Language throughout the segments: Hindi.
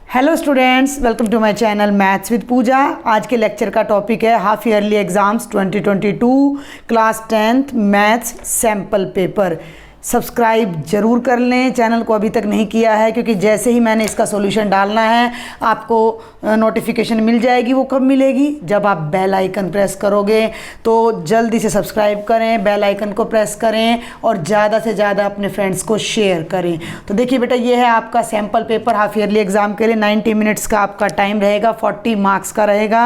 Hello students, welcome to my channel maths with Pooja. आज के लेक्चर का टॉपिक है half yearly exams 2022 class 10th maths sample paper. Subscribe जरूर कर लें, चैनल को अभी तक नहीं किया है, क्योंकि जैसे ही मैंने इसका सॉल्यूशन डालना है आपको नोटिफिकेशन मिल जाएगी। वो कब मिलेगी? जब आप बेल आइकन प्रेस करोगे। तो जल्दी से सब्सक्राइब करें, बेल आइकन को प्रेस करें और ज़्यादा से ज़्यादा अपने फ्रेंड्स को शेयर करें। तो देखिए बेटा, ये है आपका sample paper half yearly exam के लिए। 90 मिनट्स का आपका टाइम रहेगा, 40 मार्क्स का रहेगा।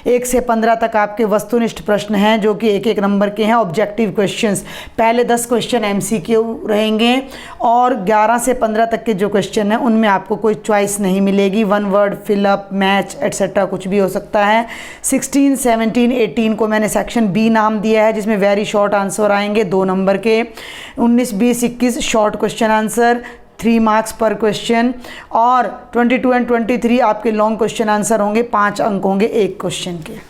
1 से 15 तक आपके वस्तुनिष्ठ प्रश्न हैं जो कि एक नंबर के हैं, ऑब्जेक्टिव क्वेश्चंस। पहले 10 क्वेश्चन MCQ रहेंगे और 11 से 15 तक के जो क्वेश्चन हैं उनमें आपको कोई चॉइस नहीं मिलेगी। 1 वर्ड, फिलअप, मैच एट्सेट्रा कुछ भी हो सकता है। 16, 17, 18 को मैंने सेक्शन B नाम दिया है, जिसमें वेरी शॉर्ट आंसर आएंगे 2 नंबर के। 19, 20, 21 शॉर्ट क्वेश्चन आंसर, 3 मार्क्स पर क्वेश्चन। और 22 एंड 23 आपके लॉन्ग क्वेश्चन आंसर होंगे, 5 अंक होंगे एक क्वेश्चन के।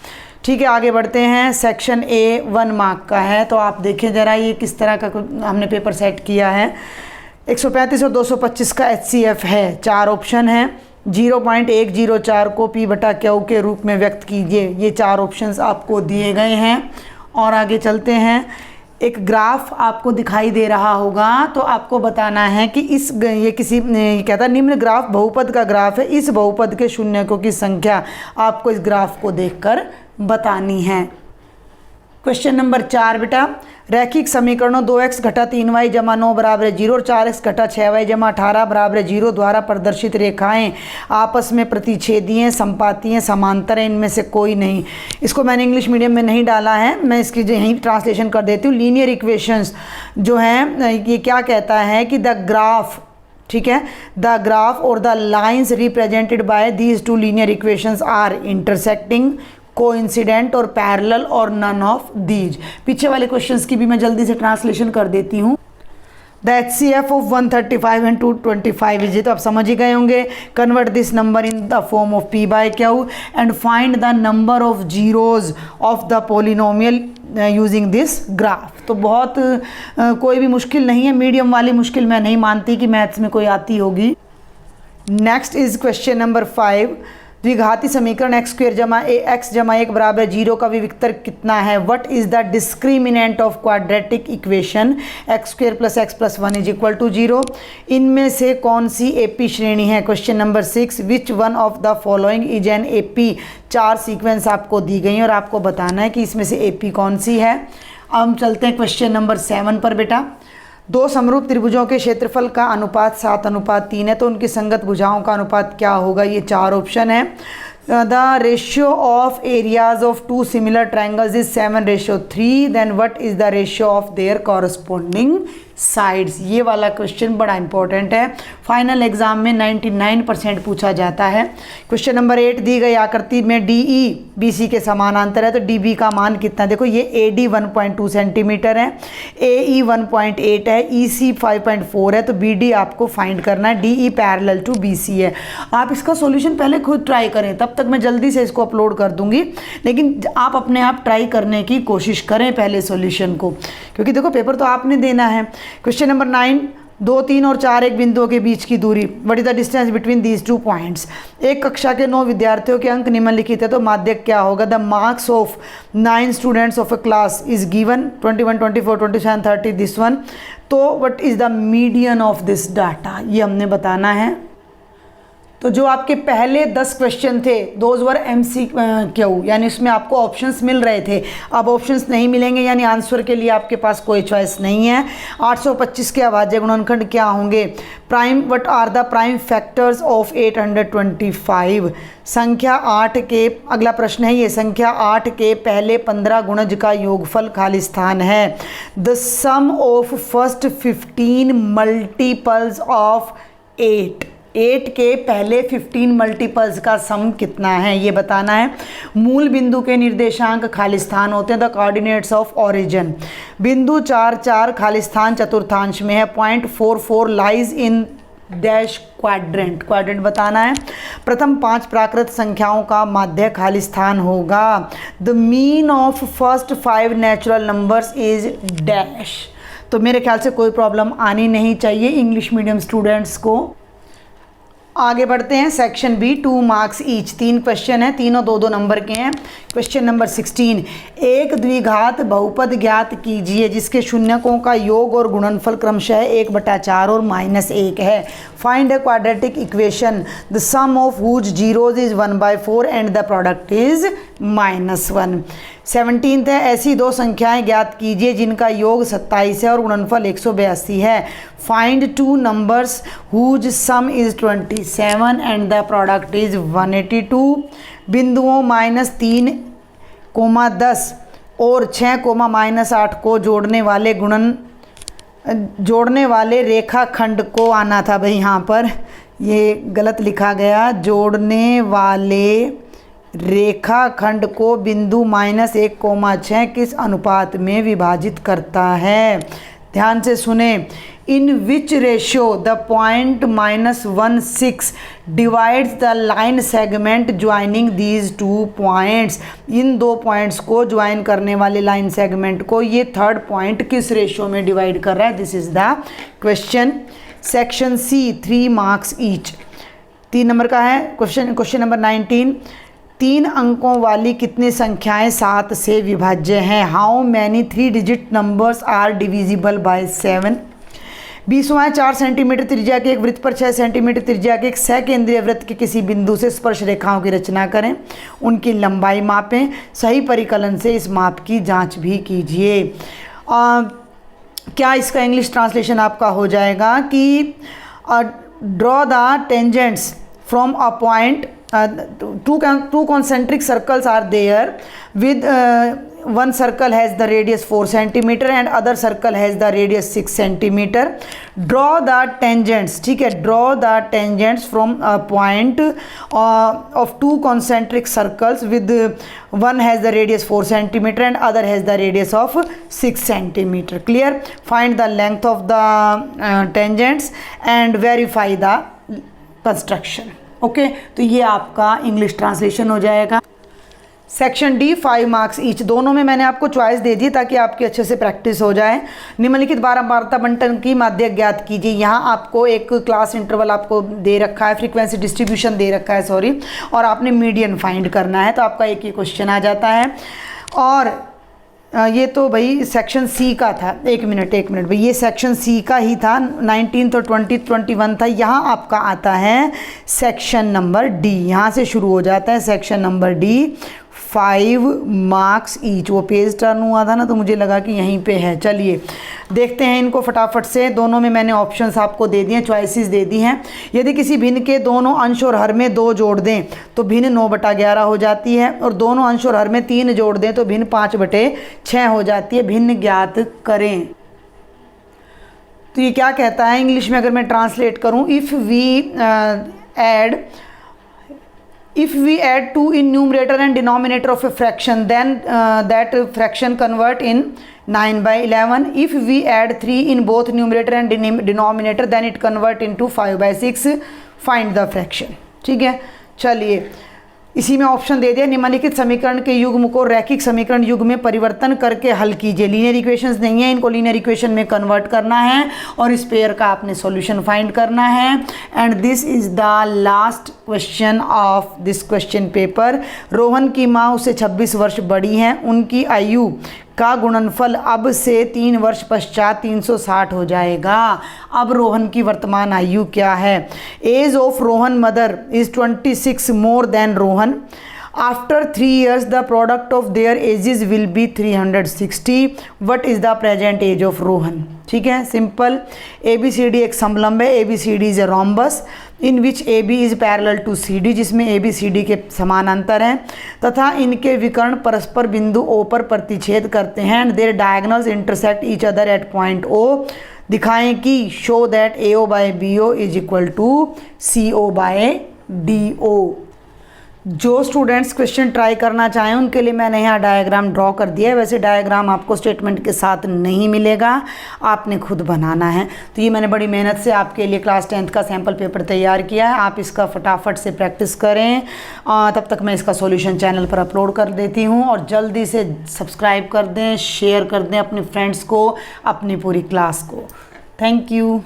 ठीक है, आगे बढ़ते हैं। सेक्शन A 1 मार्क का है, तो आप देखें ज़रा ये किस तरह का हमने पेपर सेट किया है। 135 और 225 का HCF है। 4 ऑप्शन हैं। 0.104 को P/Q के रूप में व्यक्त कीजिए। ये 4 ऑप्शंस आपको दिए गए हैं। और आगे चलते हैं। एक ग्राफ आपको दिखाई दे रहा होगा, तो आपको बताना है कि ये कहता है निम्न ग्राफ बहुपद का ग्राफ है, इस बहुपद के शून्यकों की संख्या आपको इस ग्राफ को देखकर बतानी है। क्वेश्चन नंबर 4 बेटा, रैखिक समीकरणों 2x घटा 3y जमा 9 बराबर 0 और 4x घटा 6y जमा 18 बराबर 0 द्वारा प्रदर्शित रेखाएं आपस में प्रतिच्छेदीय, संपातीय, समांतर हैं, इनमें से कोई नहीं। इसको मैंने इंग्लिश मीडियम में नहीं डाला है, मैं इसकी यहीं ट्रांसलेशन कर देती हूँ। लीनियर इक्वेशंस जो हैं, ये क्या कहता है कि द ग्राफ, ठीक है, द ग्राफ और the lines represented by these 2 linear equations are intersecting, coincident और पैरेलल और नन ऑफ दीज। पीछे वाले क्वेश्चंस की भी मैं जल्दी से ट्रांसलेशन कर देती हूँ। The HCF of 135 and 225 is, तो आप समझ ही गए होंगे। Convert this number in the form of P/Q and find the number of zeros of the polynomial using this graph. तो बहुत कोई भी मुश्किल नहीं है, मीडियम वाली मुश्किल मैं नहीं मानती कि मैथ्स में कोई आती होगी। Next is question number 5। द्विघाती समीकरण x² जमा x जमा 1 बराबर 0 का विविक्तर कितना है? What is the discriminant of quadratic equation x² + x + 1 = 0? इनमें से कौन सी AP श्रेणी है? Question number 6, which one of the following is an AP? 4 sequence आपको दी गई हैं और आपको बताना है कि इसमें से AP कौन सी है। अब हम चलते हैं क्वेश्चन नंबर 7 पर बेटा। 2 समरूप त्रिभुजों के क्षेत्रफल का अनुपात 7:3 है, तो उनकी संगत भुजाओं का अनुपात क्या होगा? ये 4 ऑप्शन है। The ratio of areas of 2 similar triangles is 7:3, then what is the ratio of their corresponding sides? ये वाला क्वेश्चन बड़ा इंपॉर्टेंट है, फाइनल एग्जाम में 99% पूछा जाता है। क्वेश्चन नंबर 8 दी गई आकृति में DE BC के समानांतर है, तो DB का मान कितना? देखो ये AD 1.2 सेंटीमीटर है, AE 1.8 है, EC 5.4 है, तो BD आपको फाइंड करना है। DE पैरेलल टू BC है। आप इसका सॉल्यूशन पहले खुद ट्राई करें, तब तक मैं जल्दी से इसको अपलोड कर दूंगी, लेकिन आप अपने आप ट्राई करने की कोशिश करें पहले सॉल्यूशन को, क्योंकि देखो पेपर तो आपने देना है। क्वेश्चन नंबर 9, 2, 3 और 4 एक बिंदुओं के बीच की दूरी, what is the distance between these 2 points? एक कक्षा के 9 विद्यार्थियों के अंक निम्नलिखित है, तो माध्यक क्या होगा? The marks of 9 students of a class is given 21, 24, 27, 30 this one. तो what is the median of this data? ये हमने बताना है। तो जो आपके पहले 10 क्वेश्चन थे दोज वर MCQ, यानी उसमें आपको ऑप्शंस मिल रहे थे, अब ऑप्शंस नहीं मिलेंगे, यानी आंसर के लिए आपके पास कोई चॉइस नहीं है। 825 के अभाज्य गुणनखंड क्या होंगे? Prime, what are the prime factors of 825? संख्या 8 के, अगला प्रश्न है ये, संख्या 8 के पहले 15 गुणज का योगफल खालिस्तान है। The sum of first 15 multiples of 8 के पहले 15 मल्टीपल्स का सम कितना है, ये बताना है। मूल बिंदु के निर्देशांक खालिस्तान होते हैं, द कोऑर्डिनेट्स ऑफ ओरिजिन। बिंदु 4, 4 खालिस्तान चतुर्थांश में है। 0.44 लाइज इन डैश क्वाड्रेंट बताना है। प्रथम 5 प्राकृत संख्याओं का माध्य खालिस्तान होगा। The mean of first 5 natural numbers is dash. तो मेरे ख्याल से कोई प्रॉब्लम आनी नहीं चाहिए इंग्लिश मीडियम स्टूडेंट्स को। आगे बढ़ते हैं। Section B, 2 marks each, 3 question हैं, तीनों 2-2 नंबर के हैं। क्वेश्चन नंबर 16, एक द्विघात बहुपद ज्ञात कीजिए जिसके शून्यकों का योग और गुणनफल क्रमशः 1/4 और -1 है। Find a quadratic equation the sum of whose zeros is 1/4 and the product is -1। 17 है, ऐसी दो संख्याएं ज्ञात कीजिए जिनका योग 27 है और गुणनफल 182 है। Find 2 numbers whose sum is 27 and the product is 182। बिंदुओं -3, 10 और 6, -8 को जोड़ने वाले रेखाखंड को आना था भाई, यहाँ पर ये गलत लिखा गया। जोड़ने वाले रेखाखंड को बिंदु -1, 6 किस अनुपात में विभाजित करता है? ध्यान से सुने। In which ratio the point -16 divides the line segment joining these 2 points. इन 2 पॉइंट्स को ज्वाइन करने वाले लाइन सेगमेंट को ये थर्ड पॉइंट किस रेशियो में डिवाइड कर रहा है? This is the question. Section C, 3 marks each, 3 नंबर का है क्वेश्चन नंबर 19। 3 अंकों वाली कितनी संख्याएं 7 से विभाज्य हैं? How many 3 digit numbers are divisible by 7? 20वां 4 सेंटीमीटर त्रिज्या के एक वृत्त पर 6 सेंटीमीटर त्रिज्या के एक सकेंद्रीय वृत्त के किसी बिंदु से स्पर्श रेखाओं की रचना करें, उनकी लंबाई मापें, सही परिकलन से इस माप की जांच भी कीजिए। क्या इसका इंग्लिश ट्रांसलेशन आपका हो जाएगा कि draw the tangents from a point, two concentric circles are there with one circle has the radius 4 centimeter and other circle has the radius 6 centimeter. Draw the tangents, ठीक है, draw the tangents from a point of 2 concentric circles with one has the radius 4 centimeter and other has the radius of 6 centimeter. Clear? Find the length of the tangents and verify the construction. Okay तो ये आपका इंग्लिश ट्रांसलेशन हो जाएगा। सेक्शन डी, 5 मार्क्स ईच, दोनों में मैंने आपको चॉइस दे दी ताकि आपकी अच्छे से प्रैक्टिस हो जाए। निम्नलिखित बारंबारता बंटन की माध्यक ज्ञात कीजिए। यहाँ आपको एक क्लास इंटरवल आपको दे रखा है, फ्रीक्वेंसी डिस्ट्रीब्यूशन दे रखा है, सॉरी, और आपने मीडियन फाइंड करना है, तो आपका एक ही क्वेश्चन आ जाता है। और ये तो भाई सेक्शन सी का था। एक मिनट भाई, ये सेक्शन सी का ही था। 19 और 20, 21 था। यहाँ आपका आता है सेक्शन नंबर डी, यहाँ से शुरू हो जाता है section number D, 5 marks each. वो पेज टर्न हुआ था ना, तो मुझे लगा कि यहीं पे है। चलिए देखते हैं इनको फटाफट से। दोनों में मैंने ऑप्शंस आपको दे दिए, चॉइसेस दे दी हैं। यदि किसी भिन्न के दोनों अंश और हर में 2 जोड़ दें तो भिन्न 9/11 हो जाती है, और दोनों अंश और हर में 3 जोड़ दें तो भिन्न 5/6 हो जाती है। भिन्न ज्ञात करें। तो ये क्या कहता है इंग्लिश में, अगर मैं ट्रांसलेट करूँ, if we add 2 in numerator and denominator of a fraction, then that fraction convert in 9/11. If we add 3 in both numerator and denominator, then it convert into 5/6. Find the fraction. ठीक है, चलिए इसी में ऑप्शन दे दिया। निम्नलिखित समीकरण के युग्म को रैखिक समीकरण युग्म में परिवर्तन करके हल कीजिए। लीनियर इक्वेशंस नहीं है, इनको लीनियर इक्वेशन में कन्वर्ट करना है और इस पेयर का आपने सॉल्यूशन फाइंड करना है। And this is the last question of this question paper. Rohan की माँ उससे 26 वर्ष बड़ी हैं। उनकी आयु का गुणनफल अब से 3 वर्ष पश्चात 360 हो जाएगा। अब रोहन की वर्तमान आयु क्या है? Age of Rohan mother is 26 more than Rohan. After 3 years the product of their ages will be 360। What is the present age of Rohan? ठीक है, सिंपल। ABCD एक समलंब है। ABCD is a rhombus in which AB is parallel to CD, जिसमें ABCD के समानांतर हैं तथा इनके विकर्ण परस्पर बिंदु O पर प्रतिच्छेद करते हैं। And their diagonals intersect each other at point O। दिखाएं कि show that AO by BO is equal to CO by DO। जो स्टूडेंट्स क्वेश्चन ट्राई करना चाहें उनके लिए मैंने यहाँ डायग्राम ड्रॉ कर दिया है। वैसे डायग्राम आपको स्टेटमेंट के साथ नहीं मिलेगा, आपने खुद बनाना है। तो ये मैंने बड़ी मेहनत से आपके लिए क्लास 10th का सैम्पल पेपर तैयार किया है। आप इसका फटाफट से प्रैक्टिस करें। तब तक मैं इसका सॉल्यूशन चैनल पर अपलोड कर देती हूँ, और जल्दी से सब्सक्राइब कर दें, शेयर कर दें अपने फ्रेंड्स को, अपनी पूरी क्लास को। Thank you.